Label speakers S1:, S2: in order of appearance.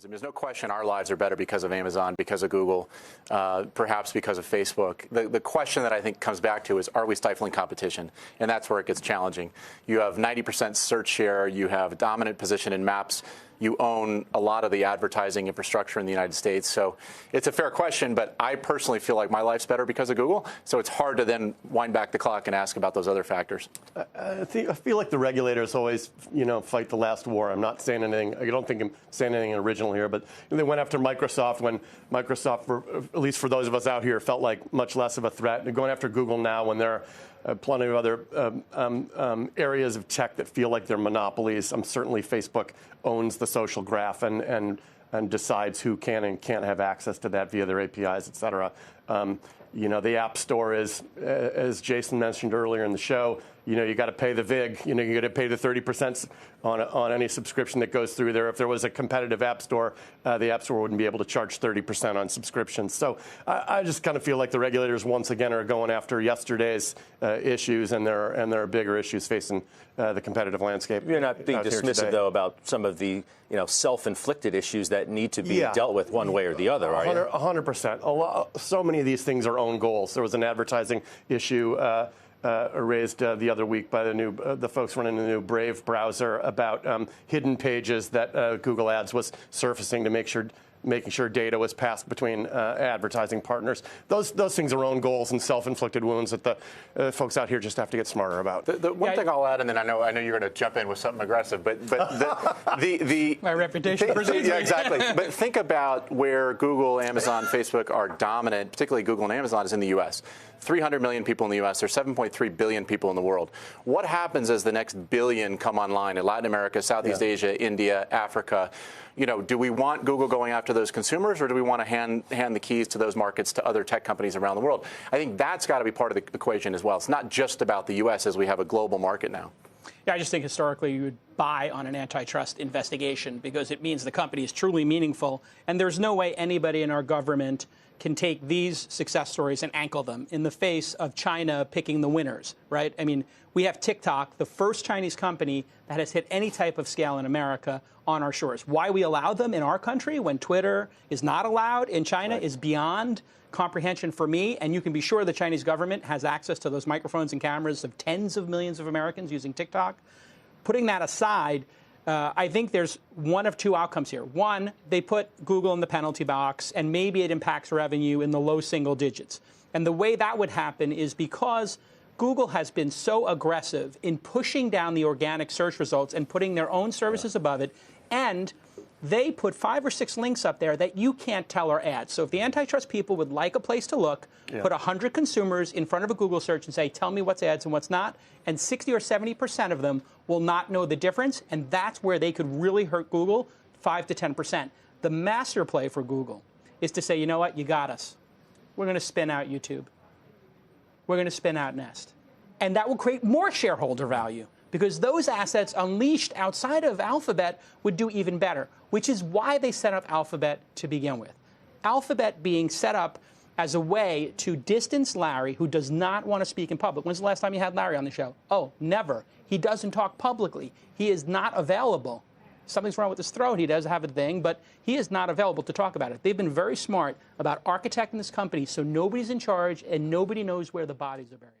S1: I mean, there's no question our lives are better because of Amazon, because of Google, perhaps because of Facebook. The question that I think comes back to is, are we stifling competition? And that's where it gets challenging. You have 90% search share. You have a dominant position in maps. You own a lot of the advertising infrastructure in the United States. So it's a fair question, but I personally feel like my life's better because of Google. So it's hard to then wind back the clock and ask about those other factors.
S2: I feel like the regulators always, fight the last war. I'm not saying anything. I don't think I'm saying anything original here, but they went after Microsoft when Microsoft, at least for those of us out here, felt like much less of a threat. They're going after Google now when there are plenty of other areas of tech that feel like they're monopolies. Certainly Facebook owns the social graph and decides who can and can't have access to that via their APIs, et cetera. The App Store is, as Jason mentioned earlier in the show, you got to pay the VIG. You got to pay the 30% on any subscription that goes through there. If there was a competitive App Store, the App Store wouldn't be able to charge 30% on subscriptions. So I just kind of feel like the regulators once again are going after yesterday's issues, and there are bigger issues facing the competitive landscape.
S3: You're not being dismissive, though, about some of the self-inflicted issues that need to be dealt with one way or the other, are you?
S2: 100%. So many of these things are own goals. There was an advertising issue raised the other week by the folks running the new Brave browser about hidden pages that Google Ads was surfacing to making sure data was passed between advertising partners. Those things are own goals and self-inflicted wounds that the folks out here just have to get smarter about.
S1: The one thing I'll add, and then I know you're going to jump in with something aggressive, but the
S4: my reputation.
S1: Yeah, exactly. But think about where Google, Amazon, Facebook are dominant, particularly Google and Amazon, is in the U.S. 300 million people in the U.S. There's 7.3 billion people in the world. What happens as the next billion come online in Latin America, Southeast Asia, India, Africa? Do we want Google going after those consumers, or do we want to hand the keys to those markets to other tech companies around the world? I think that's got to be part of the equation as well. It's not just about the U.S. as we have a global market now.
S4: Yeah, I just think historically you would buy on an antitrust investigation because it means the company is truly meaningful, and there's no way anybody in our government can take these success stories and ankle them in the face of China picking the winners, right? I mean, we have TikTok, the first Chinese company that has hit any type of scale in America on our shores. Why we allow them in our country when Twitter is not allowed in China is beyond comprehension for me, and you can be sure the Chinese government has access to those microphones and cameras of tens of millions of Americans using TikTok. Putting that aside, I think there's one of two outcomes here. One, they put Google in the penalty box, and maybe it impacts revenue in the low single digits. And the way that would happen is because Google has been so aggressive in pushing down the organic search results and putting their own services above it, and they put 5 or 6 links up there that you can't tell are ads. So if the antitrust people would like a place to look, put 100 consumers in front of a Google search and say, tell me what's ads and what's not, and 60 or 70% of them will not know the difference, and that's where they could really hurt Google, 5 to 10%. The master play for Google is to say, you know what, you got us. We're going to spin out YouTube. We're going to spin out Nest. And that will create more shareholder value, because those assets unleashed outside of Alphabet would do even better, which is why they set up Alphabet to begin with. Alphabet being set up as a way to distance Larry, who does not want to speak in public. When's the last time you had Larry on the show? Oh, never. He doesn't talk publicly. He is not available. Something's wrong with his throat. He does have a thing, but he is not available to talk about it. They've been very smart about architecting this company so nobody's in charge and nobody knows where the bodies are buried.